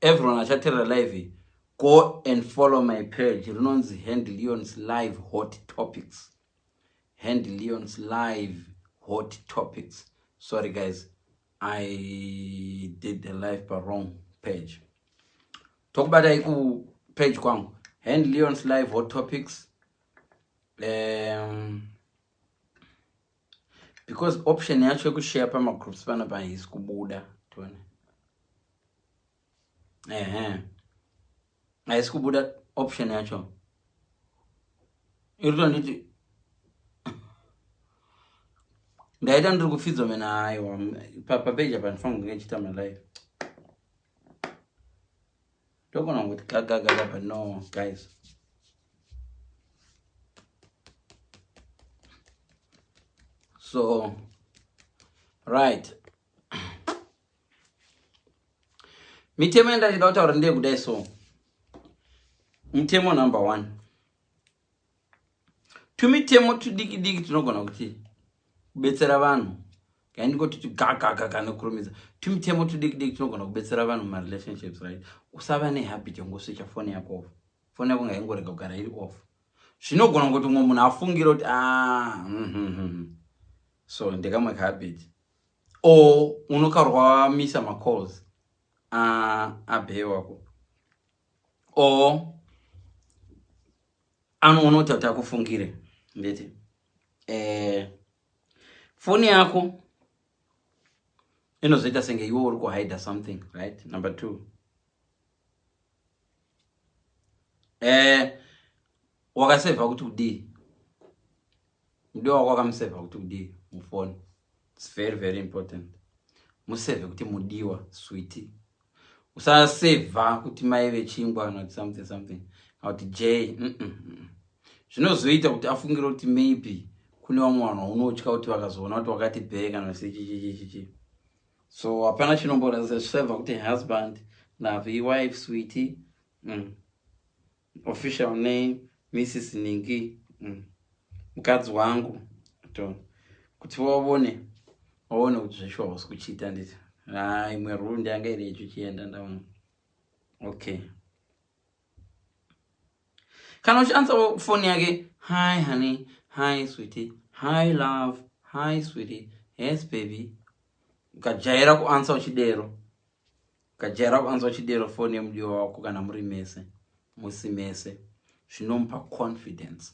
everyone achatera live, go and follow my page. Rinonzi Hand Leon's live hot topics. Hand Leon's live hot topics. Sorry guys, I did the live but wrong page. Talk about the page kwangu. Hand Leon's live hot topics. Because option yacho kushare pa groups pana pa is kubuda tuone. Is kubuda option yacho. Irito nditi ndaita ndiri kufidza mena aiwa papa page apa ndifanira ngechita my life. Tokona kuti gaga but no guys. So right. Mitemo ndachida kutaura ndeye kudai so. Mutemo number 1. Tumitemo tudiki tinogona kuti kubetsera vanhu. Ngandikoti gaga nokurumiza. Tumitemo tudiki tinogona kubetsera vanhu ma relationships, right? Usava ne habit yongoswitcha phone yako off. Phone yako ngaingorega kugara iri off. Zvinogona kuti mumwe munhu afungire kuti so ndekamwe habit. O unokarwa misa ma calls. Abe wako. O unoti atakufungire. Ndeti. Phone yako inozoita senge iwe uri kuhide something, right? Number 2. Wakaseva kuti udi. Ndio wako wakamseva kuti udi mufone. It's very very important. Museve kuti mudiwa, sweetie. Usaseva kuti maive chingwa not something. Kuti J. Zvinozoita kuti afungire kuti maybe kune vamwe vanhu unotya kuti vakazoona kuti wakati bheka kana chichi. So hapana chinombora seva kuti husband, love, wife, sweetie. Official name Mrs. Ningi. Mukadzi wangu. Kuti waone kuti zveshuwa usi kuchita nditi. Imwe rundi yanga iri ichienda ndaona. Okay. Kana uchiansa phone yake, hi honey, hi sweetie, hi love, hi sweetie, yes baby. Ukajaira kuansa uchidero. Phone yemudiwa wako kana muri mese. Musimese. Zvinomupa confidence.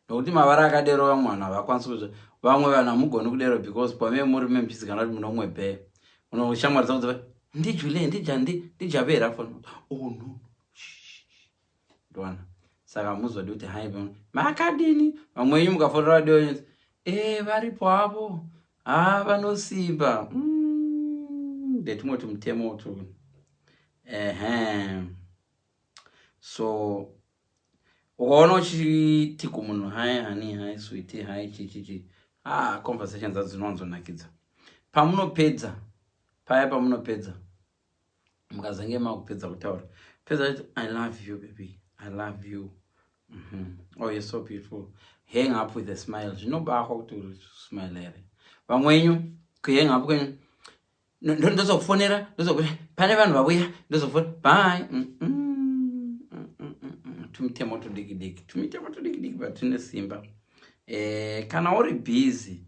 Nokuti mavara akadero vamwana vakwanisa kuti vamwe vanhu hamugoni kudero because pamwe muri memphis kana kuti munomwe be. Unoshamwaridza kuti ndijule ndijavera phone. Oh no. Ndwana. Saka muzodi kuti hai makadini vamwenyu mukafonera radio varipo hapo vanosimba ndetimoti mutemo tu. So ukaona uchiti kumunhu hai honey, hai sweetie, hai chichi conversations dzinonzonakidza. Pamunopedza mukazange makupedza kutaura pedza kuti I love you baby, I love you. Oh, you're so beautiful. Hang up with a smile. Zvinobahwa kuti uri smile here. Vamwenyu kuhang up kwenyu ndozokufonera ndozokuti pane vanhu vauya ndozofona bye. Tumitemo tudiki but tune simba. Kana uri busy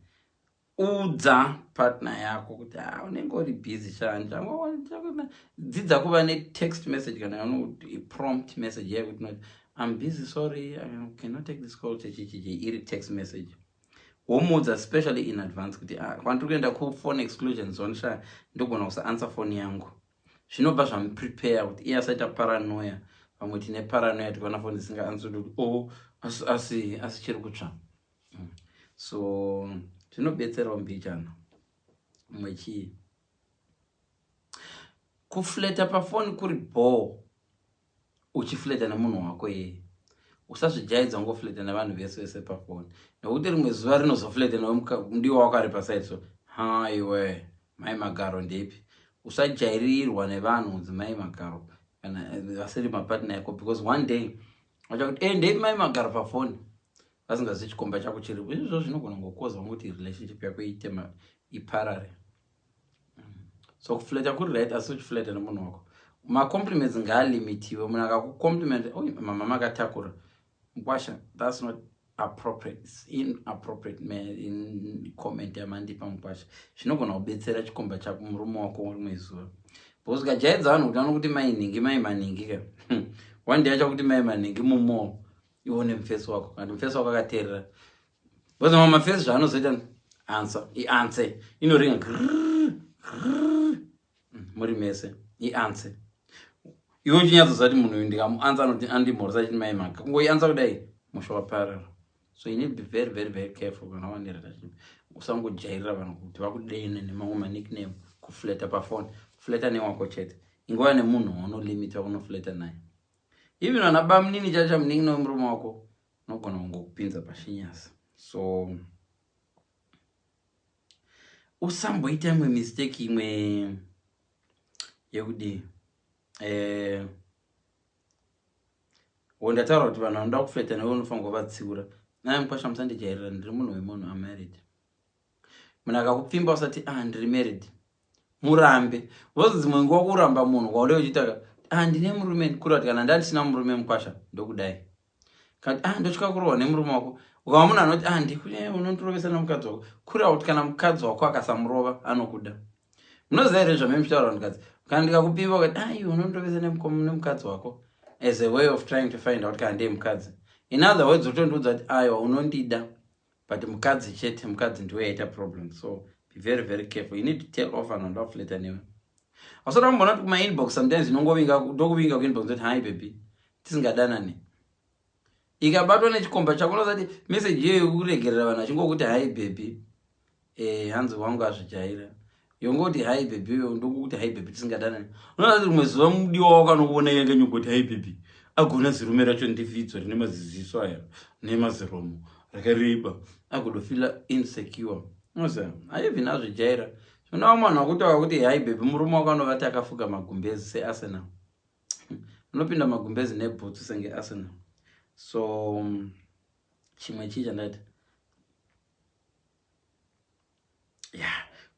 udza partner yako kuti unenge uri busy chanja. Dzidza kuva ne text message kana prompt message here kuti not I'm busy, sorry, I cannot take this call. Iri text message. Womudza especially in advance kuti kwandikuenda ku phone exclusion zone sha ndogona kusa answer phone yangu. Zvinobva zvamuprepare kuti iyasaita paranoia. Pamwe tine paranoia tikona phone isinga answer kuti asi chiri kutsva. So zvinobetsera mbichana. Mwechi kufleta pa phone kuri bore. Uchifleta nemunhu wako usazvijaidza ngofleta nevanhu vese pa phone. Nokuti rimwe zuva rinozofleta ndiwo wako ari paside so haiwe mai magaro ndepi. Usajairirwa nevanhu kuti mai magaro kana vasiri mapartner yako because one day vachakuti ndepi mai magaro pa phone vasingazivi chikomba chako chiripo. Izvozvo zvinogona ngokukozwa kuti relationship yako iparare. So kufleta kuri right asi uchifleta nemunhu wako compliments ngaalimitiwe. Munhu akakucompliment, oh mama makatakura mkwasha, that's not appropriate. It's inappropriate in comment yamandipa mkwasha. Zvinogona kubetsera chikomba chako murume wako rimwe zuva. Because ukajaidza vanhu kuti vanokuti mainhingi maningi ka one day achakuti maningi mumo ione mufesi wako kandi mufesi wako akateerera. Because mafesi zvaanozoita answer ianswer inoringa muri mese ianswer. Iwe uchinyatsoziva kuti munhu uyu ndikamuansa anoti andimhoresa chiti maimaka kungoiansa kudai musho waparara. So you need to be very very very careful kana wandirata chinhu. Usangojairira vanhu kuti vakudene nemamwe manickname kufleta pafoni. Fleta newako chete ingova nemunhu unolimita kunofleta naye. Even vana bamunini chacha muningi nemurume wako unogona kungokupinza pashinyasi. So usamboita imwe mistake imwe yekudi ndataura kuti vanhu vanoda kufleta newe unofanira kuvatsiura. Naye mkwasha musandijairira, ndiri munhu wemunhu, am married. Munhu akakupfimba usati ndiri married, murambe. Vozi dzimwe nguva kuramba munhu kwaunenge uchitaka ndine murume, kuri kuti kana ndandisina murume mkwasha ndokudai. Kati ndotya kurohwa nemurume wako. Ukava munhu anoti unondirovesa nemukadzi wako, kuri kuti kana mukadzi wako akasamurova anokuda. Munoziva here zvamai muchitaura mukadzi kana ndikakupimba ukati unondirovesa nemukadzi wako as a way of trying to find out kana ndiye mukadzi. In other words utondiudza kuti aiwa unondida but mukadzi chete, mukadzi ndiwe yaita problem. So be very very careful. You need to tell off and off later newe. Asora kumbona kuti kuma inbox sometimes ndokuvinga kuinbox kuti hi baby tisingadanane. Ikabatwa nechikomba chako unozati message yeyo yekuregerera vanhu achingokuti hi baby hanzi wangu azvijaira. Yongoti hi baby yo ndokuti hi baby tisingadanane. Unozati rimwe zuva mudiwa wako anokuona yenge nyongoti hi baby. Agona zirume racho ndividzo rine maziziso aya nemaziromo rakareba agodofila insecure. Unoziva haivi nazvijaira. Zvinowa munhu akutaura kuti hi baby murume wako anovati akafuga magumbezi seArsenal. Unopinda magumbezi nebhutsu senge Arsenal. So chimwe chii chandati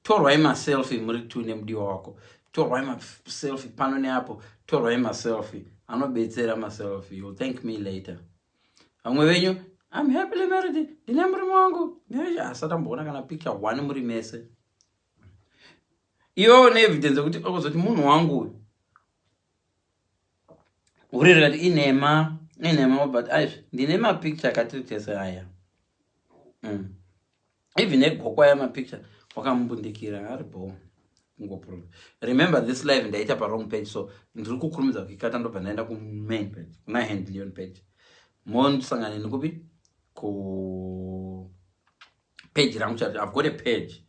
torwai maselfie muri tu nemudiwa wako. Torwai maselfie pano neapo. Torwai maselfie anobetsera maselfie. You'll thank me later. Vamwe venyu I'm happily married, ndine murume wangu. Asati amboona kana picture one muri mese. Iwo ne evidence kuti okuzoti munhu wangu uri rati inema but ndine mapicture akatitese aya. Even egokwa ya mapicture wakamumbundikira aripo ngopro. Remember this live ndaita pa wrong page, so ndiri kukurumidza kukata ndobva ndaenda ku main page kuna handleon page. Mondisangane nikupi ku page rangu chat. I've got a page.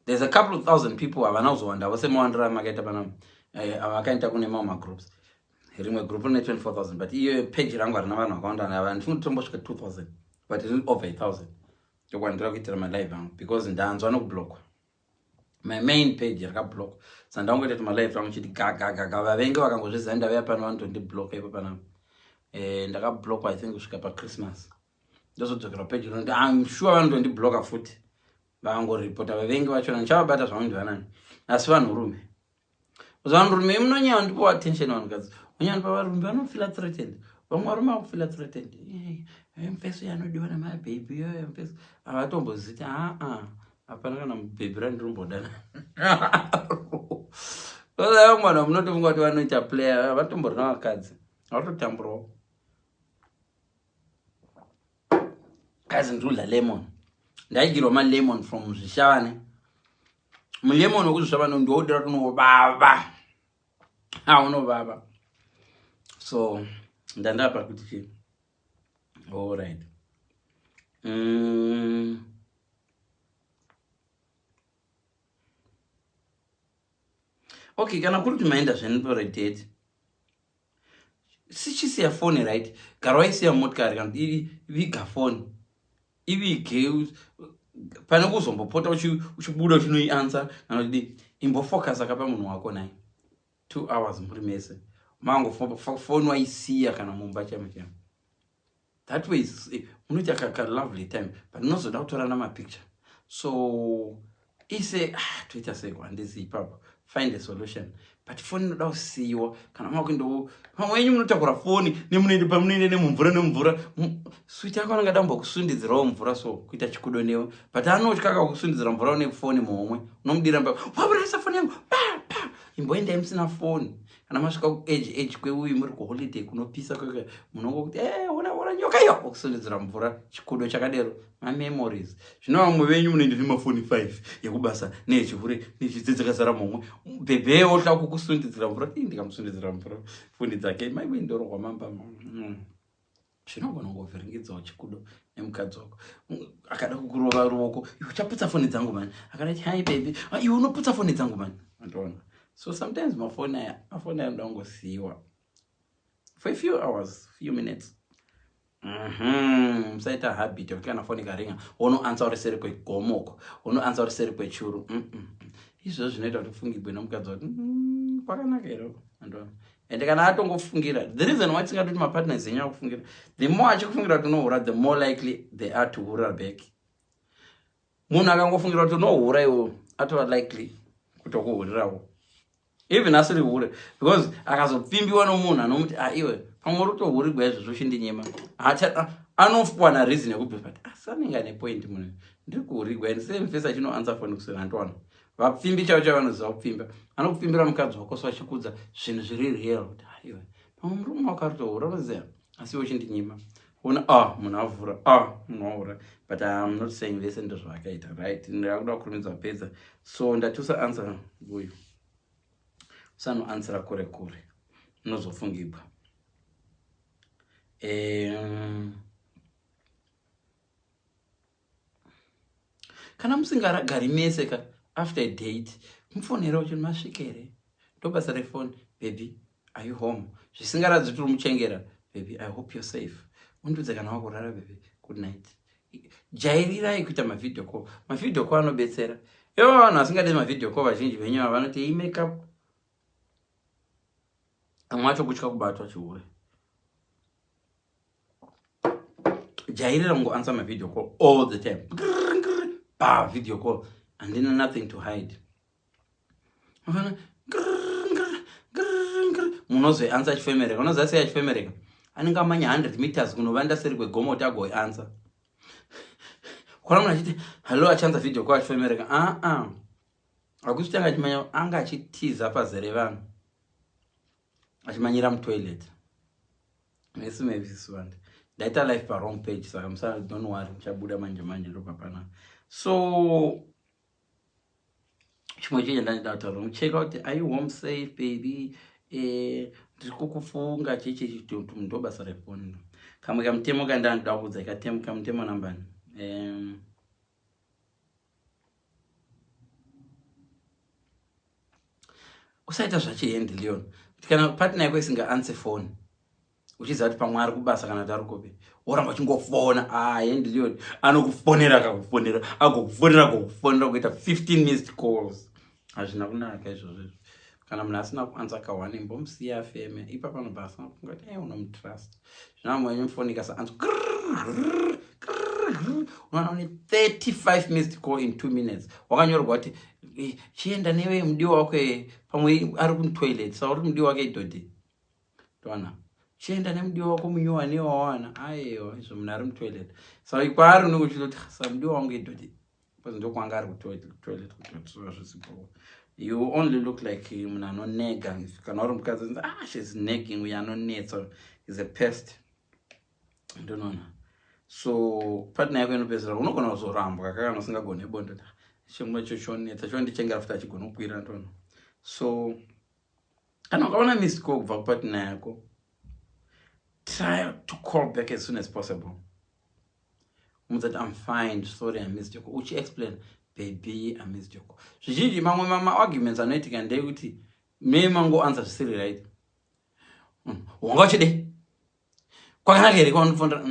There's a couple of thousand people havana kuzowanda vose mawandira makaita pana avakaita kune mamwe groups. Rimwe group rine 24,000 but iyo page rangu harina vanhu vakawanda nava ndifuna kutombosvika 2,000 but it is over 1,000. Ndokwandira kuitira malive angu because ndanzwa nokublokwa. My main page rakablock. Saka ndangoita malive rangu chiti gaga vavengi vakangozviziva ndavaya pano vanotondibloka ipo pana ndakablockwa I think kusvika pa Christmas. Ndozodzokera page rino I'm sure vanotondibloka futi. Vangoripota vavengi vachona ndichavabata zvangu ndivanani. Asi vanhurume. Vanhurume munonyanya ndipo attention vanhukadzi. Munyanya pa varume vanofila threatened. Vamwe varume vakufila threatened. Mfeso yanodiwa na my baby yo mfeso. Avatomboziti hapana kana baby randirombodana. Saka mwana munotofunga kuti vanoita player vatomborina vakadzi. Vatotamburawo. Kazi ndirudla lemon. Ndaigirwa malemon from Zvishavane. Mulemon wekuzvishavane ndoodira kunovava. Unovava. So ndandapa kuti chii. All right. Okay, kana kuri kuti maenda zveniporedate. Sichisiya phone right. Garwaisiya motikari kana iviga phone. Ivige pane kuzombopota uchibuda uchinoiansa kana kuti imbofocus akapa munhu wako naye 2 hours muri mese. Mango phone waisiya kana mumba chamo. That way unoti akaka lovely time but nozoda kutora na picture. So ise toita sei kwandizi ipapo find a solution. But phone inoda kusiyiwa kana makundo pamwenyu munotakura phone nemunoende pamunoende nemumvura switi yako anenge adamba kusundidzirawo mvura so kuita chikudo newe, but anotya kusundidzira mvura une phone muhomwe unomudira mba waburisa phone yangu pa imboenda musina phone. Kana masvika ku age kweuyu muri ku holiday kunopisa kweke munongo kuti ona nyoka iyo kusundidzira mvura chikudo chakadero memories. Zvino vamwe venyu munoende nemafoni 5 yekubasa nechivhure nechidzedzekazara momwe bhebhe otla kukusundidzira mvura ndikamusundidzira mvura foni dzake maiwe ndorogwa mamba zvinogona kungovhiringidzawo chikudo nemukadzi wako akada kukurova ruoko iwe uchaputsa foni dzangu mani, akadati hai baby iwe unoputsa foni dzangu mani, andoona. So sometimes mafoni aya anoda kungosiyiwa for a few hours, few minutes. Musaita habit yokuti kana foni ikaringa unoansa uri seri kwegomoko, unoansa uri seri kwechuru. Izvozvo zvinoita kuti ufungirwe nomukadzi wati kwakanaka here, andoona. Ende kana atongofungira, the reason why tingati kuti mapartners enyaya kufungira, the more achikufungira kuti unohura, the more likely they are to hura back. Munhu akangofungira kuti unohura iwo atova likely kutokuhurirawo even asiri hure, because akazopfimbiwa nomunhu anomuti iwe pamwe utohurirwa izvozvo chindinyema anowana reason yekubva but asanenge ane point munhu ndiri kuhurirwa and same face achinoansa foni kusina ntwana vapfimbi chavo chavo vanoziva kupfimba anokupfimbira mukadzi wako so achikudza zvinhu zviri real kuti iwe pamwe murume wakarutohura unoziva asi iwe chindinyema ona munhu avhura munhu wahura, but I'm not saying vese ndizvo vakaita right. Ndakuda kurumidza pedza so ndatusa answer uyu usanoanswera kure kure unozofungibwa. Kana musingagari mese ka after a date mufonera uchiti masvika here, ndobasa refone baby are you home, zvisingaradzi kuti umuchengera baby I hope you're safe, undudze kana wakurara baby good night. Jairirai kuita mavideo call. Mavideo call anobetsera. Ivo vanhu vasingadi mavideo call vazhinji venyama vanoti make up amwe acho kutya kubatwa chihure. Jairira kungoansa mavideo call all the time. Video call and then nothing to hide. Munozo answer chifemereka. Unozo say chifemereka. Anenge amanya 100 meters kunovanda seri kwegomo kuti agoiansa. Kwana muna chiti hello achanza video call chifemereka. Akuti tanga chimanya anga achitiza pazere vanhu. Achimanyira mutoilet. Mesi meviswanda. Ndaita live pa wrong page saka musana don't worry muchabuda manje ndo papana. So chimwe chije ndandataura mucheka kuti are you home safe baby, ndikukufunga chichi chitutu ndobasa refone. Kamwe kamutemo kandanda kudza ikatemo kamutemo nambani. Usaita zvachihendiliona. Kana partner yako isinga answer phone. Uchiziva kuti pamwe ari kubasa kana kuti ari kupi. Woramba uchingofona, hendiliona. Anokufonera akakufonera, agokufonera kuita 15 missed calls. Hazvina kunaka izvozvo. Kana munhu asina kuansa kawani mbomusiya afeme. Ipapo anobasa ngati unomutrust. Zvino mwenyu phone ikasaansa unoona une 35 missed call in 2 minutes. Wakanyorwa kuti chienda newe mudiwa wako pamwe ari kutoilet sauri mudiwa wake idhodhi. Twana. Chienda nemudiwa wako munyowani wawana. Aiwa izvo munhu ari mutoilet. Saka kwaari unokuchiti samudiwa wangu idhodhi. Because ndo kwanga ari kutoilet zvisipo. You only look like munhu anonega. Kana uri mukadzi she's nagging, uyu anonetsa, is a pest. Ndonoona. So partner yako inopedzera unogona kuzorambwa kana usingagone bondo. Chimwe chochonetsa chondichengera futa chigona kukwira ndono. So kana ukaona missed call kubva kupartner yako, try to call back as soon as possible. That I'm fine, sorry I missed your call. Uchi explain, baby I missed your call. Zvizhinji mamwe arguments anoitika ndeyekuti me mango answer zvisiri right. Wanga chide. Kwakanaka here kwaunofondera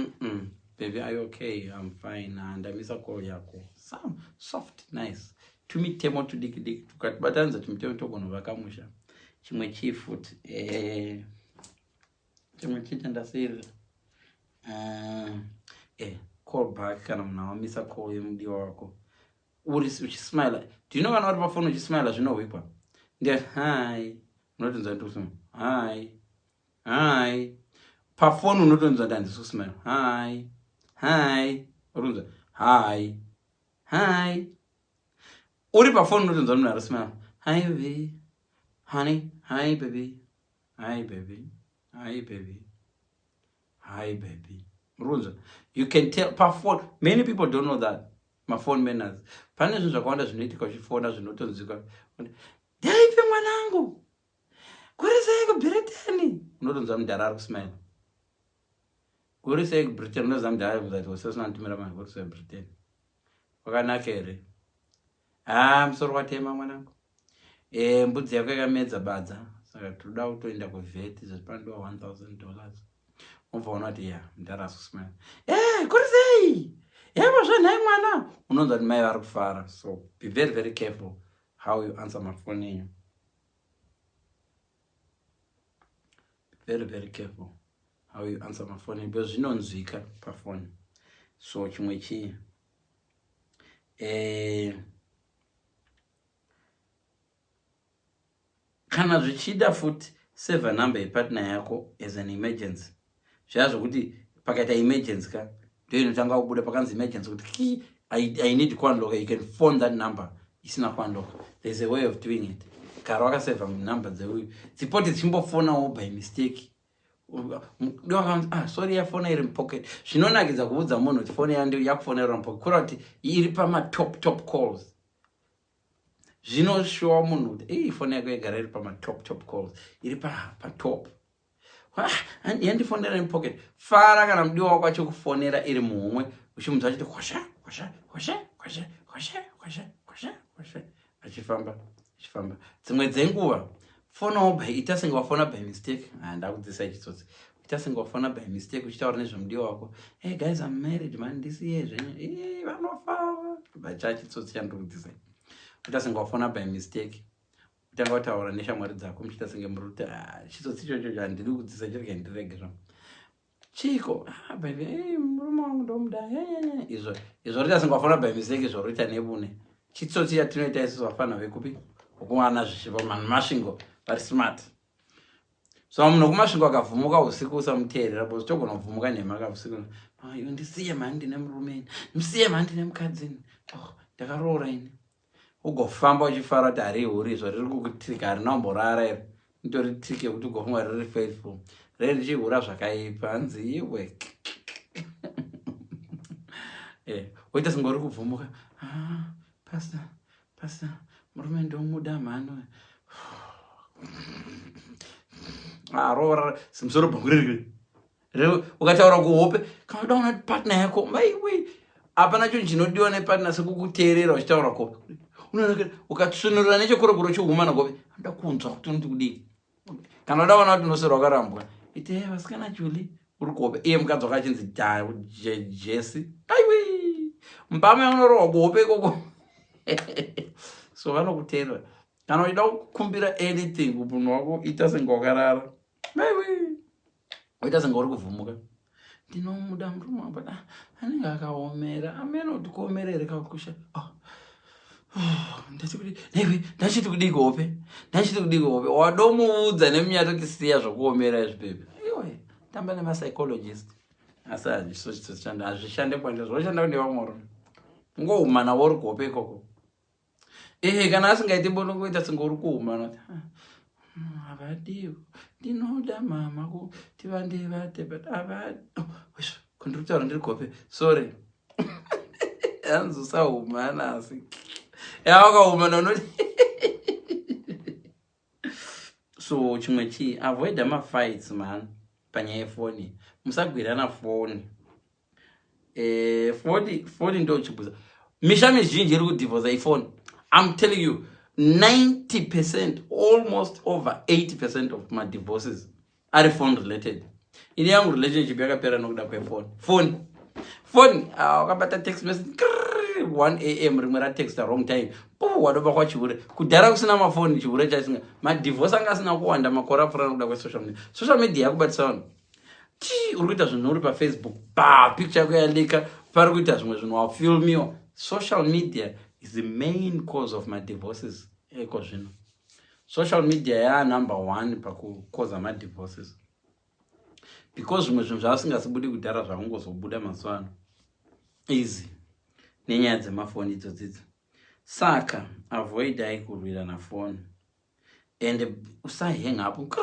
baby are you okay? I'm fine and I miss a call yako. Some soft nice. Tumitemo tudiki tukatibatanza tumitemo togono vakamusha. Chimwe chifuti chimwe chita ndasiri call back kana munhu wamisa call yemudiwa wako uri uchismile. Do you know kana uri pafoni uchismile zvinohwikwa? Hi. Unotonzwa kuti kusima. Hi. Hi. Pafoni unotonzwa kuti handisi kusima. Hi. Hi. Unotonzwa. Hi. Hi. Uri pafoni unotonzwa munhu arasima. Hi baby. Honey. Hi baby. Hi baby. Hi baby. Hi baby. You can tell pafoni. Many people don't know that. My phone manners. Pane zvinhu zvakawanda zvinoitika uchifona zvinotonzwika. Ndaipe mwanangu. Kuri sei kuBritain? Unotonzwa mudhara ari kusmile. Kuri sei kuBritain? Unotonzwa mudhara ari kuzati usasina kutumira mari kuri sei kuBritain. Wakanaka here? Musoro watema mwanangu. Mbudzi yako yakamedza badza. Saka toda kutoenda kuvet zvapanoda $1,000. Ubva unoti mudhara ari kusmile. Kuri sei? Zvanhai mwana. Unonzwa kuti mai vari kufara. So be very very careful how you answer my phone in. Very very careful how you answer my phone because zvinonzwika pafoni. So chimwe chii kana zvichida futi save number yepartner yako as an emergency. Zvaya zvokuti pakaita emergency ka ndio inotanga kubuda pakanzi emergency kuti I need to unlock. You can phone that number. Isina kuunlock. There's a way of doing it. Karo akasave number dzeuyu. Dzipoti dzichimbofonawo by mistake. Sorry, ya phone iri mupocket. Zvinonakidza kuudza munhu kuti phone yangu yakufonera mupocket. Kura kuti iri pama top calls. Zvinoshowa munhu kuti phone yako igara iri pama top calls. Iri pa top. Yandifonera mupocket. Fara kana mudiwa wako achikufonera iri muhomwe. Uchimunzwa achiti hosha. Achifamba. Dzimwe dzenguva fonawo by ita senge wafona by mistake. Ndakudzisa chitsotsi. Ita senge wafona by mistake uchitaura nezvemudiwa wako. Hey guys, I'm married man. Ndisiye zvenye. Vanofara. Bacha chitsotsi chandokudzisa. Ita senge wafona by mistake. Utanga kutaura neshamwari dzako muchita senge muri chitsotsi ichocho handidi kudzisa chirege ndirege zvangu. Chiko, baby, murume wangu ndomuda. Izvo rita singafona by mistake izvo rita nebune. Chitsotsi chatinoita isusu vafana vekupi ukuwana zvishiva manhu masvingo vari smart. So munhu kumasvingo akavhumuka usiku usamuteerera because togona kuvhumuka nemhaka usiku. Iwe ndisiye mani ndine murume. Ndisiye mani ndine mukadzi. Ndakaroora ini. Ugofamba uchifara kuti hari huri izvo riri kukutrika harina kumborara ere. Nitori trick yekuti ugofunga riri faithful. Riri chihura zvakaipa hanzi iwe. Woita singori kuvhumuka. Pastor, murume ndomuda mhano. Roora simusoro bhanguriri. Ukataura kuhope, kana uda una partner yako, maiwe. Hapana chinhu chinodiwa nepartner sekukuteerera uchitaura kuhope. Ukatsunurira nechokorokoro chohumana kuhope, ndoda kunzwa kuti unoda kudii. Kana uda kuona kuti unoswera wakarambwa. Ite vasikana Julie uri kuhope. Iye mukadzi wakachinzi Jesse. Aiwe. Mbama unorohwa kuhope ikoko. So vanokuteerera. Kana uchida kukumbira anything kumunhu wako ita senge wakarara. Aiwe. Uita senge uri kuvhumuka. Ndinomuda murume wangu anenge akaomera. Ameno kuti kuomerere kakusha. Ndachiti kudii kuhope. Wadomuudza nemunyato kisiya zvokuomera izvi baby. Iwe tamba nemapsychologist. Asi hazvishande kwandiri zvoshanda kune vamwe varume. Ngohumana wori kuhope ikoko. Kana asingaiti bonongoita senge uri kuhumana. Havadiwo. Ndinoda mama kuti vandivate but havadi. Kundiri kutaura ndiri kuhope. Sorry. Hanzi usahumana asi. Wakahumana unoti. So chimwe chii avoid fights man panyaya yefoni. Musagwirana foni. Foni ndo chibuza. Misha mizhinji iri kudivorce iPhone. I'm telling you 90%, almost over 80% of my divorces are phone related. Ini yangu relationship yakapera nokuda kwefoni. Phone wakabata text message 1 AM rimwe ratext wrong time. Wadoba kwachihure. Kudhara kusina mafoni chihure chasinga. Madivorce anga asina kuwanda makore apfuura nokuda kwesocial media. Social media yakubatisa vanhu. Uri kuita zvinhu uri paFacebook. Picture yako yalika. Pari kuita zvimwe zvinhu wafilmiwa. Social media is the main cause of my divorces. Eko zvino. social media number 1 pakukoza divorces, because zvimwe zvinhu zvasingazibudi kudhara zvakungozobuda mazuva ano easy nenyaya dzemafoni idzodzidzi. Saka avoidai kurwirana foni and usahang up.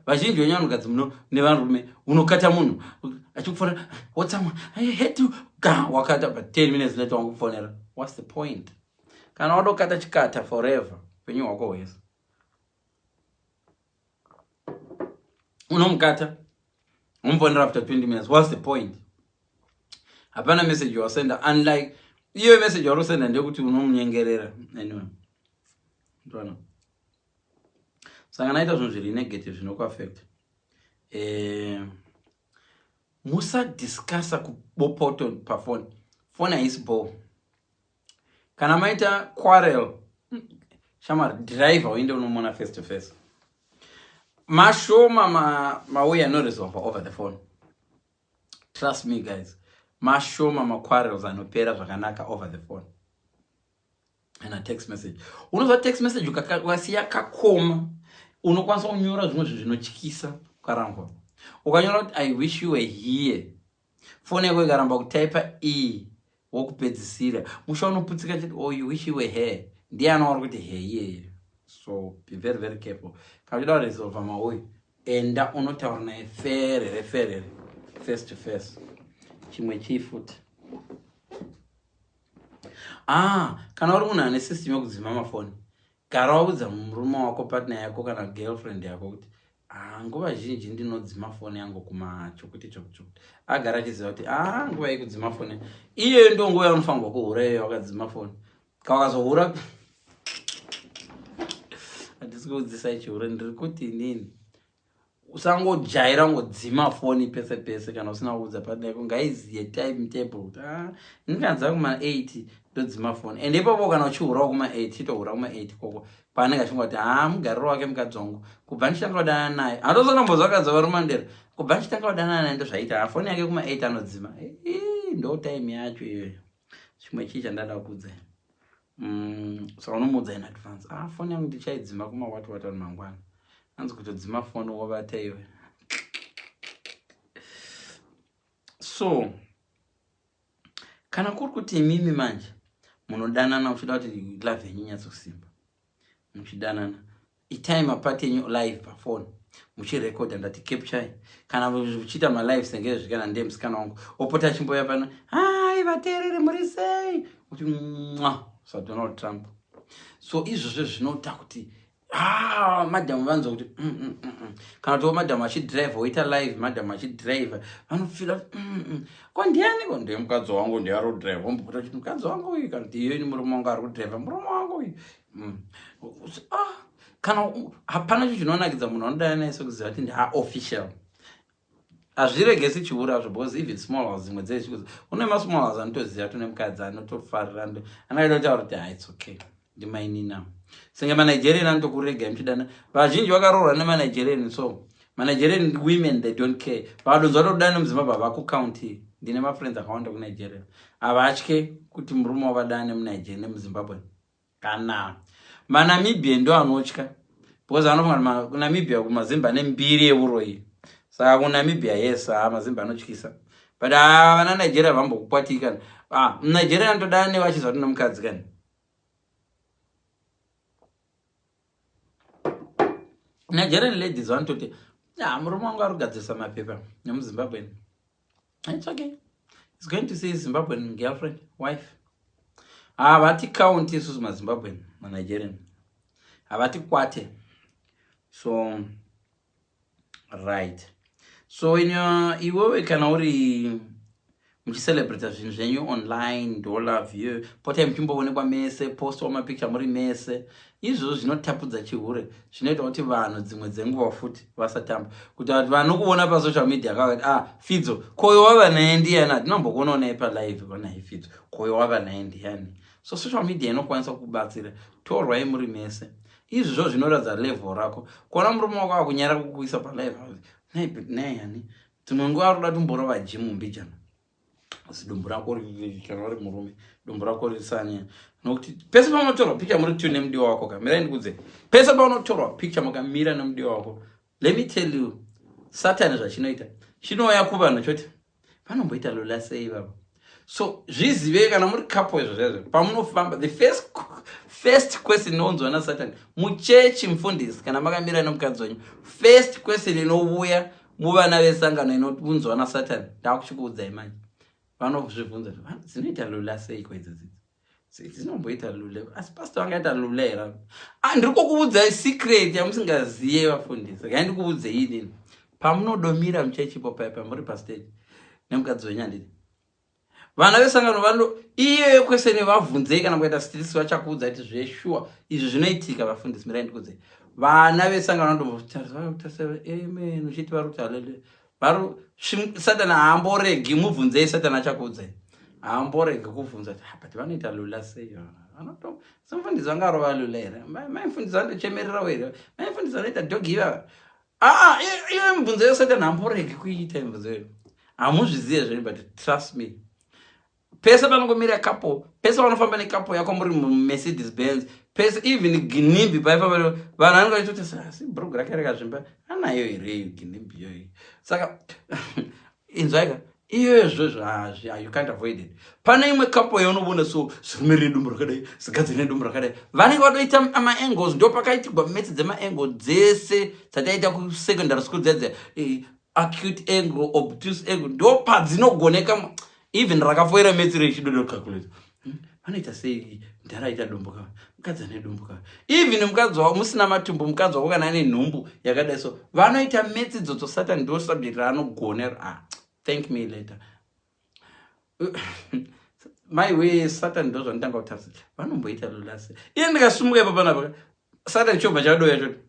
Vazhinji venyanhukadzi muno nevanhurume unokata munhu achikufonera whatsapp, I hate you, wakata but 10 minutes later wangukufonera. What's the point? Kana wadokata chikata forever upenyu hwako hwese unomukata umfonera after 20 minutes. What's the point? Hapana message wasenda, unlike iyo message warosenda ndekuti unomunyengerera. Anyway, ndona saka naita zvinhu zviri negative zvinokuaffect. Musadiscassa kubopoto pafoni. Foni haisi ball. Kana maita quarrel, shamari driver uinde unomona face to face. Mashoma mauya anoresolve over the phone. Trust me guys. Mashoma quarrels anopera zvakanaka over the phone. And a text message. Unozwa text message ukasiya kakoma. Unokwanisa kunyora zvimwe zvinotyisa ukarangwa. Ukanyora kuti I wish you were here. Phone yako ikaramba kutypa wokupedzisira. Musha unoputsika chiti oh you wish you were here. Ndiye anoona kuti here. So be very very careful. Kana uchida resolve mauyi, enda unotaura naye ferere face to face. Chimwe chifuti. Kana uri munhu ane system yokudzima mafoni, gara waudza murume wako, partner yako kana girlfriend yako kuti nguva zhinji ndinodzima foni yangu kumachokuti chokuti. Agara achiziva kuti nguva yekudzima foni iye ndo nguva yaunofanirwa kuhura iye wakadzima foni. Kawakazohura handisi kuudzisai chihure, ndiri kuti nini, usangojaira ngodzima foni pese pese kana usina kuudza partner yako. Ngaiziye time table kuti ndinganza kuma8 ndodzima foni, and ipapo kana uchihurawo kuma8 chitohura kuma8 koko paanenge achinga kuti mugariro wake mukadzi wangu kubva ndichitanga kudana naye. Handosonambozva vakadzi varumandera kubva ndichitanga kudana naye ndozvaita foni yake kuma8 anodzima. Ndo time yacho iyoyo. Chimwe chii chandada kuudzai, saka unomuudza in advance, foni yangu ndichaidzima kuma mangwana. Hanzi kutodzima foni wovata iwe. So kana kuri kuti imimi manje munodanana uchida kuti love yenyu inyatsosimba, muchidanana itime apart yenyu live pafoni muchirekodha, ndati capture. Kana uchiita malive senge zvikana ndemusikana wangu opota chimboya pano, hai vateereri muri sei, uti Donald Trump. So izvozvo zvinoita kuti madam vanzo kuti kana to madam achidrive oita live, madam achidrive vanofila ko ndiani ko ndiye mukadzi wangu ndiye ari kudrive, ombokuta kuti mukadzi wangu uyu kana kuti iye ni murume wangu ari kudrive, murume wangu uyu. Kana hapana chinonakidza munhu anodana naye sekuziva kuti ndi official. Hazviregesi chiurazvo, because even small house dzimwe dzechikuzi une masmall house anotoziva tune mukadzi anotofarira anoita kutaura kuti it's okay ndimaini now. Senge manigerian anotokurega muchidana. Vazhinji vakaroorwa nemanigerian, so manigerian women they don't care. Vadonzwa todana muZimbabwe havakucounti. Ndine mafriends akawanda kuNigeria. Havatye kuti murume wavadane muNigeria nemuZimbabwe. Kana maNamibia ndo anotya, because anofunga kuNamibia kumazimba nembiri euro iyi. Saka kuNamibia yes mazimba anotyisa, but vana Nigeria vambokukwatika. Nigeria anotodana nevachizwa kuti nomukadzi kani. Nigerian ladies vanototi murume wangu ari kugadzirisa mapepa nemuZimbabwe. It's okay. He's going to see his Zimbabwean girlfriend, wife. Havati count isusu maZimbabwean, maNigerian. Havati kwate. So right. So iwewe kana uri muchicelebrate zvinhu zvenyu online, dollar view, potai muchimboonekwa mese, post mapicture muri mese. Izvozvo zvinotapudza chihure, zvinoita kuti vanhu dzimwe dzenguva futi vasatamba. Kuti vanokuona pasocial media akati Fidzo koyo wava naye ndiani, ndinombokuonawo naye palive kwanaye Fidzo koyo wava naye ndiani. So social media inokwanisa kubatsira, torwai muri mese. Izvozvo zvinoratidza level rako. Kuona murume wako akunyara kukuisa palive naye yani dzimwe nguva ari kuda tomborova gym mbijana. dumbu rako kana uri murume dumbu rako risanyanya nokuti pese paunotorwa picture muri tu nemudiwa wako kamira ndikudze pese paunotorwa picture mukamira nemudiwa wako. Let me tell you, Satan zvachinoita chinouya kuvanhu choti vanomboita lola sei vavo. So zvizive kana muri couple izvo pamunofamba, the first question inonzwa na Satan muchechi mufundisi kana makamira nomukadzi wenyu, first question inouya muvana vesangano inobvunzwa na Satan, ndakuchikuudzai manje vanozvibvunza dzinoita lula sei kwedzi dzinomboita lula, asi pastor angaita lula here. Ndiri kukuudzai secret yamusingaziye vafundisi. Ngandikuudze inini, pamunodomira muchechipo paya muri pastage nemukadzi wenyu handiti vana vesangano vano iyeyo kwesene vabvunzei kana kuita strisi vachakuudza kuti zveshuwa izvi zvinoitika vafundisi. Mirai ndikuudze vana vesangano vandombotarisa amen uchiti vari kuti haleluya vari Satani haamboregi mubvunzei. Satani achakuudzai haamboregi kubvunza but vanoita lula sei vanoto mufundisi vangarova lula here maifundisi vandochemerera here maifundisi vanoita dhogi ivava iwe mibvunzo yeSatani haamboregi kuiita mibvunzo iyo hamuzvizive zveni but trust me pese panongomira couple pese vanofamba nekapo yako muri Mercedes Benz pese even ginimbi paifamba vanhu vanenge vachitoti asi bhurugu rake rakazvimba anayo here ginimbi iyoyi. Saka inzwaika iyoyo zvozvo you can't avoid it. Pane imwe couple yaunobona so zirume redumbu rakadai zikadzi nedumbu rakadai vanenge vatoita maangles. Ndo pakaitigwa metse dzemaangle dzese dzataita kusecondary school dzedze acute angle obtuse angle ndo padzinogoneka. Even rakafoira metse rechidodo calculate vanoita sei ndaraita dumbu kava mukadzi ane dumbu kava even mukadzi wavo musina matumbu mukadzi wavo kana ane nhumbu yakadai so vanoita metse idzodzo. Satani ndo subject raanogona thank me later my way. Satani ndo zvanotanga kutarisa vanomboita lula sei. Iye ndikasumuka ipapo panapa Satani chobva chadoya choti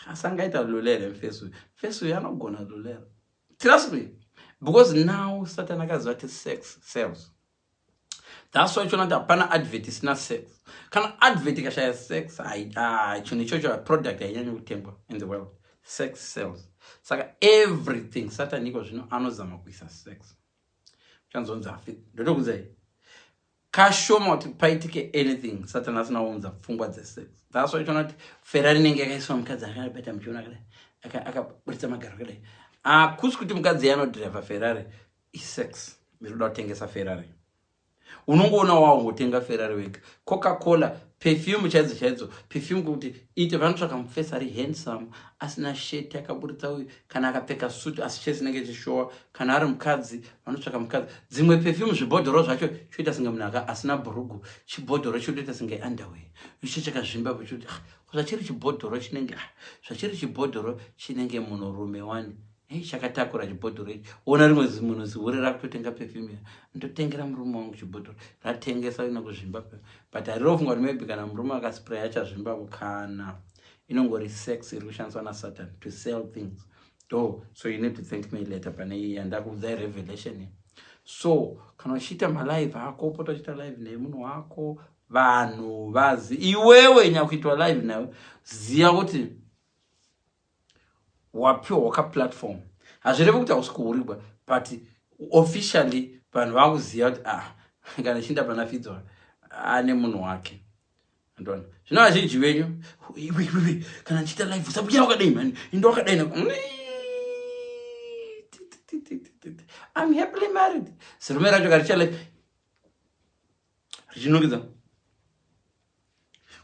asangaita lula here mufesu anogona lula here. Trust me, because now Satan akaziva kuti sex sells. That's why chona kuti hapana advert isina sex. Kana advert ikashaya sex chinhu ichocho product hainyanyi kutengwa in the world. Sex sells. Saka everything Satan iko zvino anozama kuisa sex. Chanzonza afi ndotokudzai kashoma kuti paitike anything Satan asina kuunza pfungwa dzesex. That's why chona kuti Ferrari inenge yakaiswa mukadzi akabata muchiona kadai akaburitsa magaro kadai kusi kuti mukadzi anodhirivha Ferrari isex. Ndinoda kutengesa Ferrari. Unongoona waungotenga Ferrari wega. Coca-Cola perfume chaidzo perfume kuti ite vanotsvaka mufesi ari handsome asina sheti akaburitsa uyu kana akapfeka suit asi chese nenge chishowa kana ari mukadzi vanotsvaka mukadzi. Dzimwe perfume zvibhodhoro zvacho choita singe munhu asina bhurugu chibhodhoro chotoita singe underwear icho chakazvimba kuti zvachiri chibhodhoro chinenge munhurume wani chakatakura chibhodhoro ichi. Ona rimwe zimunhu zihuri rakutotenga perfume ndotengera murume wangu chibhodhoro ratengesa ina kuzvimba but harirofunga kuti maybe kana murume akaspray achazvimba kana inongori sex iri kushandiswa naSatan to sell things. So you need to thank me later pane iyi yandakuudzai revelation. So kana uchiita malive ako poto uchiita live nemunhu wako vanhu vazi iwewe nyakuitwa live nawe ziya kuti wapiwa waka platform. Hazvirevi kuti hausikuurigwa but officially vanhu vakuziva kuti kana chinda pana fidzwa ane munhu wake. Ndona zvino vazhinji venyu kana chiita live usabudira wakadai mani indo wakadai I'm happily married. Sirume racho karicha live richinukidza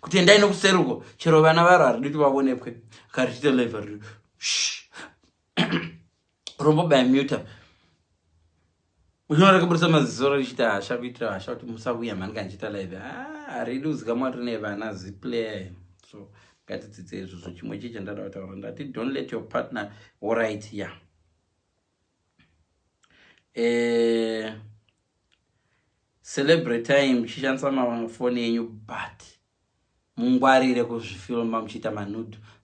kuti endai nokuseruko chero vana varo hariditi vavonepwe karichiita live hari rombo by muta uchiona rakaburisa maziso richita hasha kuitira hasha kuti musabuya mani kandichiita live haridi uzikamwa rine vana ziplayer. So ngatidzidze izvozvo. Chimwe chichi ndada kutaura ndati don't let your partner right here. Celebrate time muchishandisa mafoni enyu but mungwarire kuzvifilma muchiita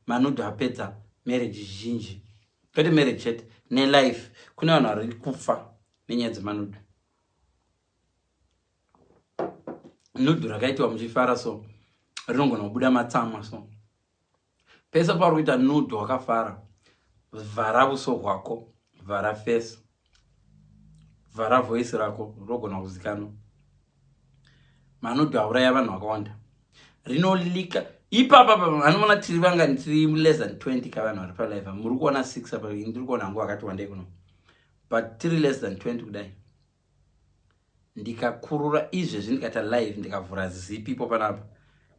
manudhu apedza marriage zhinji kwete marriage chete nelife. Kune vanhu vari kufa nenyaya dzemanudhu. Nudhu rakaitwa muchifara so rinogona kubuda matsamwa so pese pauri kuita nudhu wakafara vhara uso hwako vhara face vhara voice rako rogona kuzikanwa. Manodhu auraya vanhu vakawanda. Rinolika ipapa vanona tiri vanga tiri less than 20 kavanhu vari palive. Muri kuona 6 apa ndiri kuona hangu wakati wandei kuno. But tiri less than 20 kudai. Ndikakurura izvezvi ndikaita live ndikavhura zipi ipo panapa.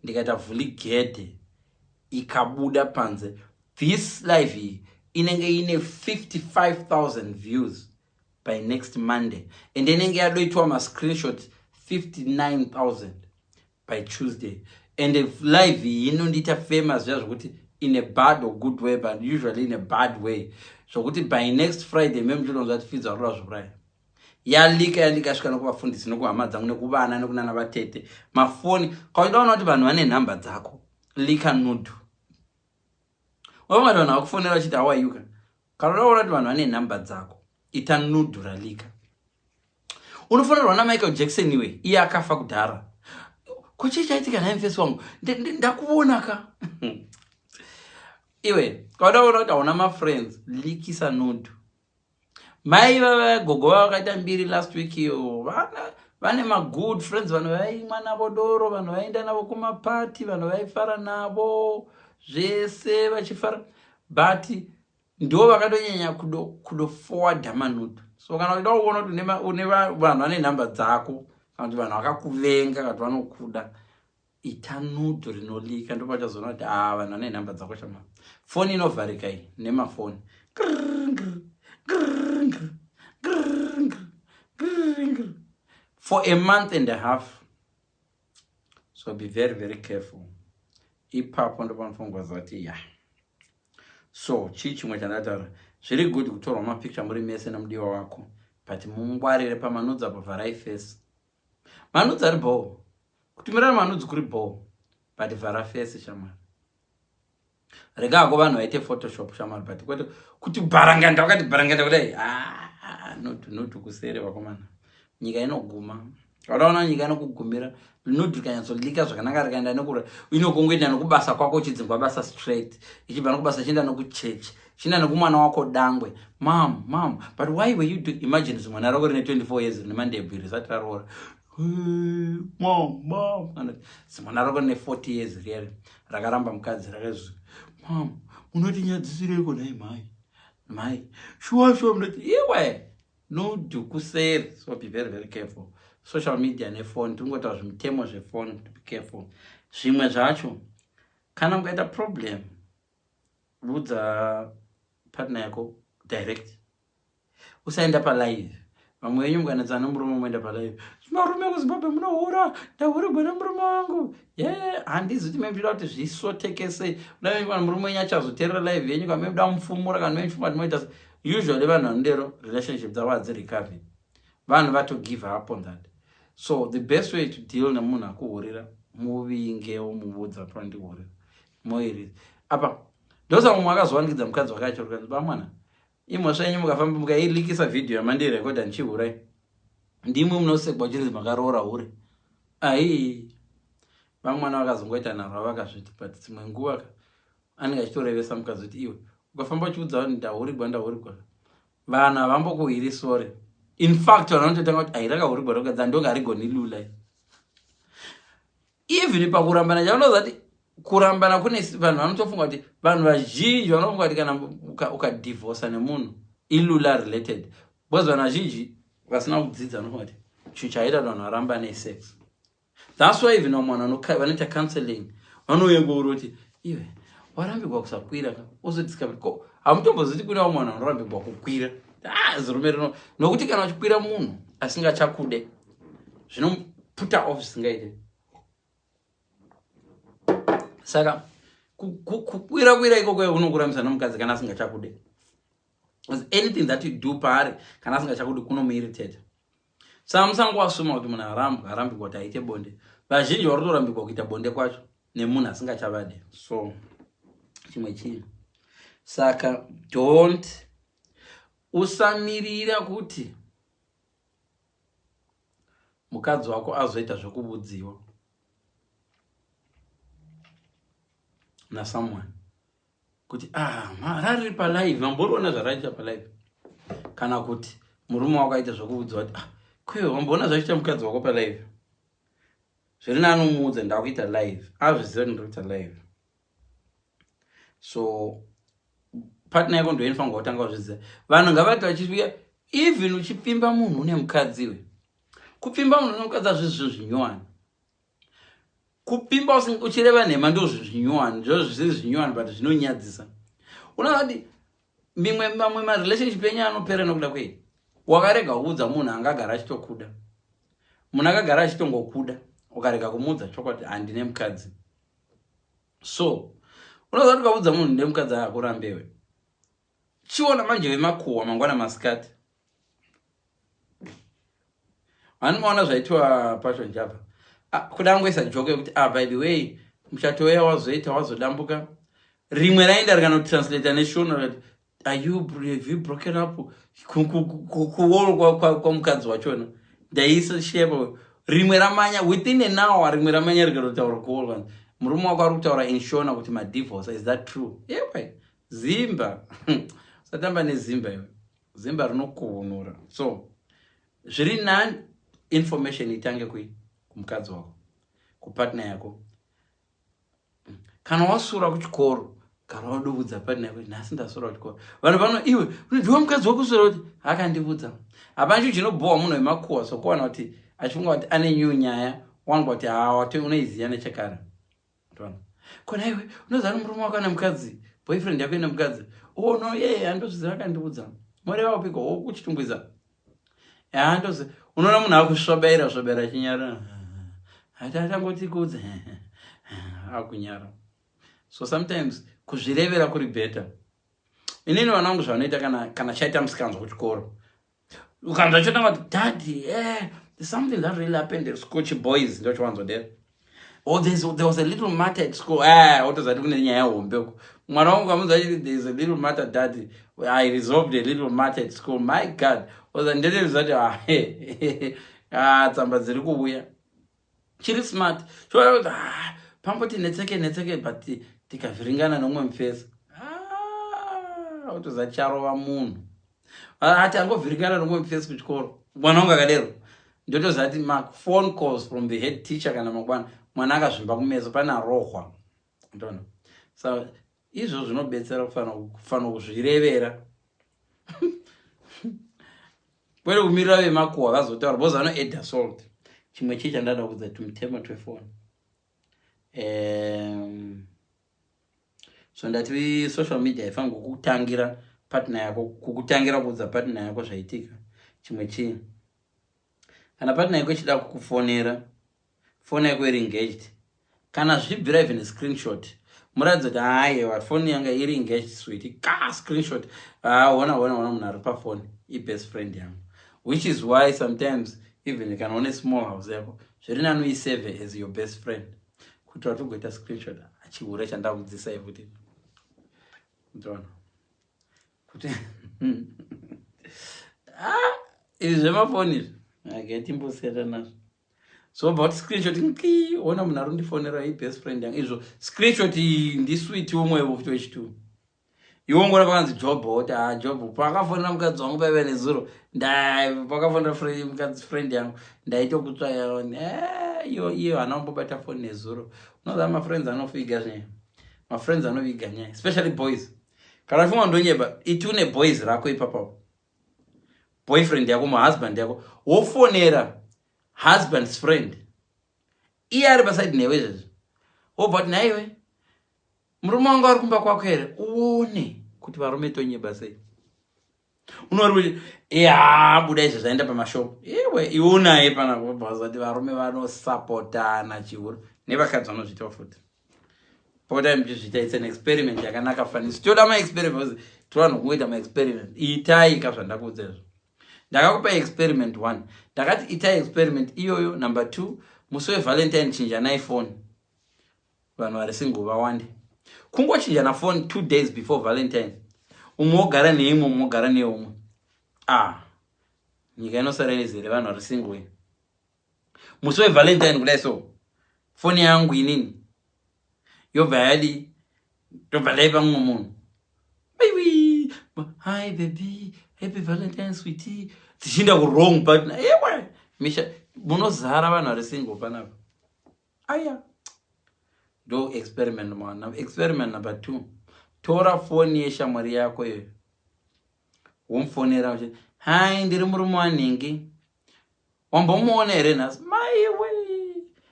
Ndikaita vhuligedhe ikabuda panze. This live iyi inenge ine 55,000 views by next Monday. And inenge yadoitwa ma screenshot 59,000 by Tuesday. And the live iyi inondita famous just kuti in a bad or good way, but usually in a bad way. So kuti by next Friday meme ndinonzwa kuti feeds arura zvokuraya. Yalika svika nokuvafundisi nokuhama dzangu nekuvana nekunana vatete. Mafoni kaudaona kuti vanhu vane nhamba dzako. Lika nudhu. Wamwe vanhu vakufonera vachiti how are you? Kaudaona kuti vanhu vane nhamba dzako. Ita nudhu ralika. Unofonerwa na Michael Jackson iwe. Iye akafa kudhara. Kuchichaitika naye mfesi wangu. Ndakuona ka. Iwe, kaudaona kuti hauna ma friends. Likisa nudhu. Mai gogo vakaita mbiri last week yo. Vane ma good friends, vanhu vaimwa navo doro, vanhu vaenda navo kumapati, vanhu vaifara navo, zvese vachifara. But ndo vakatonyanya kudo forward manudhu. So kana uida kuona kuti une vanhu vane nhamba dzako, kana kuti vanhu vakakuvenga, kana kuti vanokuda, ita nudhu rinolika ndo pachazoona kuti vanhu vane nhamba dzako chama. Phone inovharika iyi nemafoni. For a month and a half. So be very, very careful. Ipapo ndo panofanirwa zati ya. So chichi mwechandataura. Zviri good kutorwa mapicture muri mese namudiwa wako. But mungwarire pamanudzi apo vharai face. Manudzi ari bow. Kutumirana manudzi kuri bow. But vhara face shamari. Rega hako vanhu vaite photoshop shamari. But kwete kuti bharanganda wakati bharanganda kudai. Nudhu kusere vakomana. Nyika inoguma. Wadaona nyika inokugumira. Nudhu kanyatsodlika zvakanaka rikaenda nekura. Inokungoenda nokubasa kwako chidzingwa basa straight. Ichibva nokubasa chienda nokuchurch. Chienda nokumwana wako dangwe. Mom, but why were you doing? Imagine mwana rako rine 24 years nemandebvu risati raroora. Mom. Mwana rako rine 40 years riyari. Rakaramba mukadzi rakazvi. Mom, unoti nyadzisireko nai mai. Sure, munoti iwe. Nudhu kuseri. So be very, very careful. Social media nefoni, tungotaura zvimutemo zvefoni, to be careful. Zvimwe zvacho, kana mukaita problem, udza partner yako direct. Usaenda palive. Vamwe venyu mukanetsana nomurume muenda palive. Marume kuZimbabwe munohura, ndahurigwa nemurume wangu. Handizi kuti memuchida kuti zvisotekese. Muda murume wenyu achazoteerera live yenyu, kana memuda mufumura, kana memufunga kuti moita. Usually vanhu vanodero relationship dzavo hadzirecover. Vanhu vato give up on that. So the best way to deal nemunhu akuhurira, muvingewo muudza pandihurira. Moiri. Apa ndosa mumwe akazowandikidza mukadzi wakacho rukanzi bamwana. Imhosva yenyu mukafamba mukailikisa video yamandirekodha ndichihurai. Ndimwe munosekwa chinzi makaroora hure. Vamwana vakazongoita narwa vakazviti, but dzimwe nguva anenge achitorevesa mukadzi kuti iwe ukafamba uchiudza kuti ndahurigwa. Vanhu havambokuhwiri sore. In fact, vanototanga kuti airakahurigwa rokadza ndonga harigoni lula. Even pakurambana chanoza kuti kurambana kune vanhu vanotofunga kuti vanhu vazhinji vanofunga kuti kana ukadivorca nemunhu ilula related. Because vanhu vazhinji vasina kudzidza vanofunga kuti chinhu chaita kuti vanhu varamba nesex. That's why even vanhu vanoita counseling vanoyengorora kuti iwe warambirwa kusakwira ozodiscover ko hamutomboziti kuna mwana unorambirwa kukwira. Zirume rino nokuti kana uchikwira munhu asingachakude zvinoputa off zvisingaite. Saka kukwira ikoko unokuramisa nomukadzi kana asingachakude. Because anything that you do paari kana asingachakude kunomuirritate. Saka musangowasuma kuti munhu arambirwa kuti aite bonde. Vazhinji vari kutorambirwa kuita bonde kwacho nemunhu asingachavade. So chimwe chinhu. Saka don't usamirira kuti mukadzi wako azoita zvokubudziwa na someone kuti rari palive, mamboriona zvaraita palive, kana kuti murume wako aita zvokuudzwa kuti kwewe wamboona zvachiita mukadzi wako palive zviri nani umuudza ndakuita live azviziva kuti ndikuita live. So partner yako ndo inofanirwa kutanga kuzviziva. Vanhu ngavati vachiuya even uchipimba munhu une mukadzi we kupimba munhu une mukadzi azvizvo zvinyowani. Kupimba uchireva nhema ndo zvinyowani ndo zviri zvinyowani but zvinonyadzisa. Unoti mamwe marelationship enyu anopera nokuda kwei wakarega kuudza munhu angagara achitokuda. Munhu akagara achitongokuda ukarega kumuudza chokwadi handine mukadzi. So unoziva kuti ukaudza munhu ndine mukadzi akurambewe chiona manje vemakuhwa mangwana masikati. Vanomaona zvaitwa passion java kuda ngoisa joke yekuti by the way muchato weya wazoita wazodambuka rimwe raenda rikanotranslata neShona have you broken up kuwall kwa mukadzi wachona ndaisa shepo rimwe ramanya within an hour rimwe ramanya rikatotaura kuwall. Murume wako ari kutaura in Shona kuti madivorce, is that true? Yewe zimba satamba nezimba iwe zimba rinokuhunura. So zviri nani information itange kumukadzi wako kupartner yako. Kana wasura kuchikoro kana wadovudza partner yako nhasi ndasura kuchikoro vanhu vano iwe unodziwa mukadzi wako sura kuti akandivudza. Hapana chinobhowa munhu wemakuhwa sokuwana kuti achifunga kuti ane new nyaya wanga kuti wati unoiziva nechekare. Kona iwe unoziva kuti murume wako ane mukadzi boyfriend yako ine mukadzi no handozviziva akandiudza moreva kupika wokuchitungwiza handozi unoona munhu akusvobaira chinyara hati atangoti kuudza akunyara. So sometimes kuzvirevera kuri better. Inini vana vangu zvanoita kana chaita musikanzwa kuchikoro ukanzwa chotanga kuti daddy there's something that really happened at school boys ndochiwanzwa there was a little matter at school otozati kune nyaya hombe uko mwana wangu kamudza there's a little matter daddy I resolved a little matter at school my god ndezati tsamba dziri kuuya chiri smart chokuti pamboti netseke but tikavhiringana nomwe mufesi otozati charova munhu ati angovhiringana nomwe mufesi kuchikoro mwana wangu akadero ndotozati phone calls from the head teacher kana mangwana mwana akazvimba kumeso pana rohwa ndona. So izvo zvinobetsera kufanira kuzvirevera kwete kumirira vemakuhwa vazotaura because vanoedha salt. Chimwe chii chandada kuudza tumutemo twefoni so ndati social media haifanirwa kukutangira partner yako kukutangira kuudza partner yako zvaitika. Chimwe chii kana partner yako ichida kukufonera phone yako iri engaged kana zvibvira even screenshot muratidza kuti haiwa phone yanga iri engaged sweet screenshot ona munhu ari pafone best friend yangu, which is why sometimes even kana une small house yako zviri nani uisave as your best friend kuti watogoita screenshot achiura chandakudzidzisa ifuti ndona kuti izvi zvemafoni izvi aketimbosera nazvo. So about screenshot ona munhu ari kundifonera best friend yangu izvo screenshot ndisweet womwewo futi wechitu iwo ngona pakanzi job oti job pakafonera mukadzi wangu paive nezuro pakafonera friend yangu ndaitokutsvaya iyo hana kumbobata foni nezuro. Unoziva mafriends anofiga zvinye mafriends anoviga nyaya especially boys kana funga ndonyeba itiune boys rako ipapapo boyfriend yako muhusband yako wofonera husband's friend iye ari paside newe izvezvo wobva naiwe murume wangu ari kumba kwako here uone kuti varume tonyeba sei unori kuti buda izvo zvaenda pamashopu iwe unaye pana kubvazati varume vanosapotana chiuru nevakadzi vanozviita futi pota muchizviita it's an experiment yakanaka fanisi toda maexperiment tovanhu kungoita maexperiment itai ka zvandakuudza izvo ndakakupa experiment 1 ndakati itai experiment iyoyo. Number 2 musi wevalentine chinjanai phone vanhu vari single vawande kungochinjana phone 2 days before valentine umwe wogara neimwe umwe wogara neumwe nyika inosara nezere vanhu vari single musi wevalentine kudai so phone yangu inini yobva yadi tobva dai pamwe munhu baby hi baby happy Valentine's sweetie dzichinda ku wrong partner ewe misha munozara vanhu vari single panapa aya do experiment mwana. Experiment number 2, tora phone yeshamwari yako iyo womfonera uchi hai ndiri murume wanhingi wambomuona here nhasi maiwe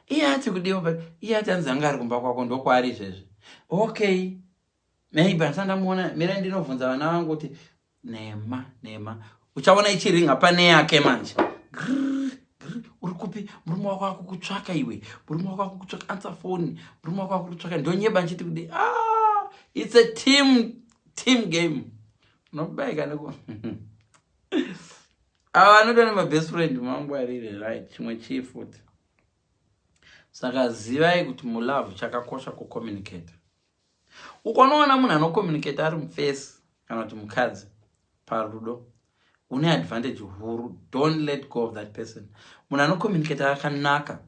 iye ati kudiwa but iye ati anzi anga ari kumba kwako ndokwaari izvezvi okay maybe andisandamuona mira ndinovhunza vana vangu kuti nema uchaona ichiringa pane yake manje uri kupi murume wako akukutsvaka iwe murume wako akukutsvaka ansa foni murume wako akukutsvaka ndonyeba nchiti kuti it's a team game nokubaika neko ava anodana mabest friend mangwarire right chimwe chifuti saka zivai kuti mulove chakakosha kucommunicate ukonoona munhu anocommunicate ari muface kana kuti mukadzi parudo une advantage huru. Don't let go of that person. Munhu anocommunicate akanaka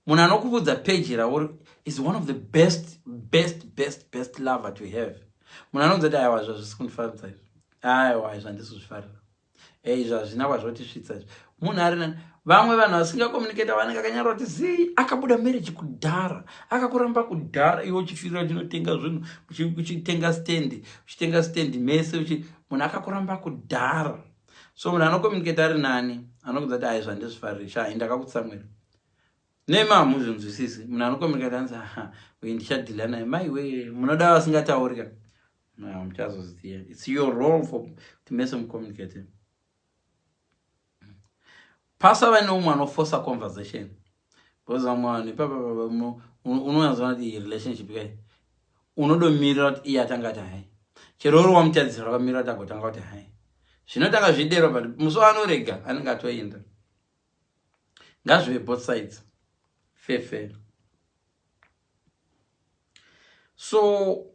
munhu anokuvudza page rauri is one of the best lover to have. Munhu anonzwa kuti aiwa zvazvisi kundifadza izvi aiwa zvandisi kuzvifarira izvi hazvina kwazvotisvitsa izvi munhu ari nani. Vamwe vanhu vasingacommunicate vanenge akanyarwa kuti zii akabuda marriage kudhara akakuramba kudhara iwe uchifirira uchinotenga zvinhu uchitenga stand mese munhu akakuramba kudhara. So munhu anocommunicate ari nani anokudza kuti aizvandizvifarira ndakakutsamwira nema muzvinzwisisi. Munhu anocommunicate anzi uyu ndichadhila naye maiwe munoda vasingataurika muchazoziya. It's your role for to mese mucommunicate. Pasava neumwe anoforsa conversation because amwani unonzwa kuti relationship kai unodomirira kuti iye atanga kuti hai chero uri wamutadzira wakamira kuti agotanga kuti hai zvinotanga zvidero but muso anorega anenge atoenda. Ngazvive both sides fair. So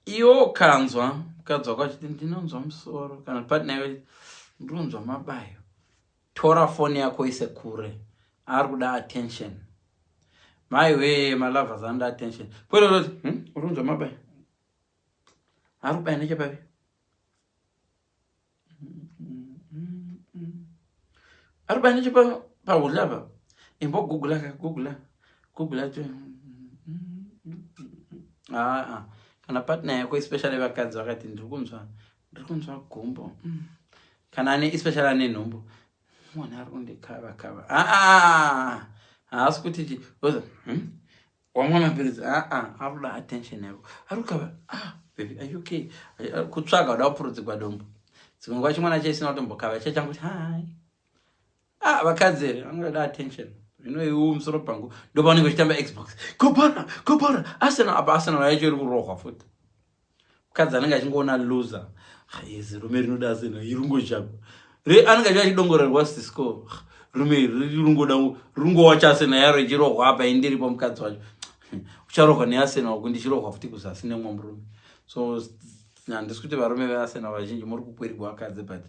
iwo kanzwa kwachiti ndinonzwa musoro kana partner yako ndinonzwa mabayo tora phone yako ise kure ari kuda attention maiwe malovers anda attention kwero kuti urunzwa mabai ari kubai nechepapi ari kubai nechepa pahulava imbo google tu kana partner yako especially vakadzi vakati ndiri kunzwa gumbo kana ane especially ane nhumbu munhu ari kundikava haasi kuti wamwa mapirizi ari kuda attention yako ari kukava baby are you okay kutsvaga uda kupurudzigwa dombo dzimwe nguva chimwana chaisina kutombokava chachanguti hai vakadzi here vangoda attention zvino iwe musoro pangu ndopaunenge uchitamba xbox kobara arsenal yacho iri kurohwa futi mukadzi anenge achingoona loser izi rume rinoda arsenal irungoshapa anenge achidongorerwa sisco rume ringowacha arsenal yaro ichirohwa apa indiripo mukadzi wacho ucharohwa nearsenal kundichirohwa futi kuzasi nemwe murume. So handisi kuti varume vearsenal vazhinji muri kukwerigwa vakadzi but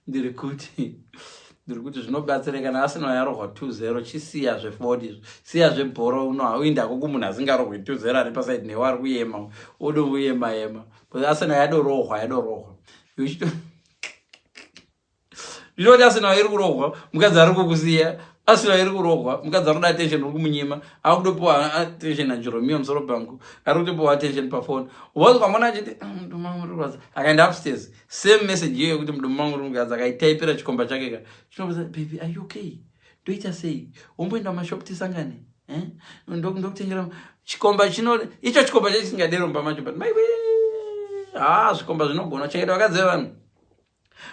ndiri kuti zvinobatsira kana arsenal yarohwa 2-0 chisiya zve40 siya zvebhoro uno hauindako kumunhu asingarohwe 2-0 ari pasaidi newe ari kuyema odouyema but arsenal yadorohwa zvinoti arsenal iri kurohwa mukadzi ari kukusiya arsenal iri kurohwa mukadzi ari kuda attention uri kumunyima ari kutopiwa attention najeromia musoro pangu ari kutopiwa attention pafoni uvazi kwamona achiti mudumu wangu uri kurwadza akaenda upstairs same message iyoyo kuti mudumu wangu uri mukadzi akaitaipira chikomba chake ka chinobuza baby are you okay ndoita sei womboenda mumashop tisangane ndokutengera chikomba chino icho chikomba chisingaderomba macho but maiwe zvikomba zvinogona chengeta vakadzi vevanhu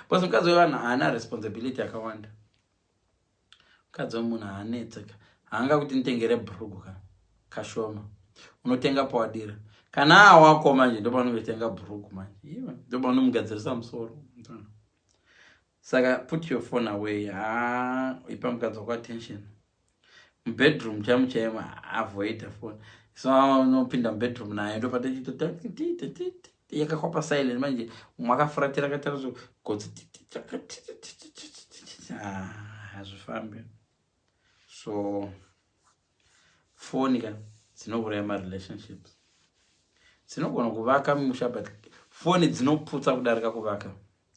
bcause mukadzi wevanhu haana responsibility yakawanda. Mukadzi wemunhu haanetseka haanga kuti nditengere bhurugu kashoma unotenga pawadira kana awako manje ndopaunongotenga bhurugu manje ndopaunomugadzirisa musoro. Saka put your phone away ipa mukadzi wako attention mubedroom chaimo avoid phone so unopinda mubedroom naye ndopatachitoti yakakwapa silent manje mwakafuratira katara gotsi hazvifambi. So phone ka dzinouraya marelationships dzinogona kuvaka musha but foni dzinoputsa kudarika kuvaka.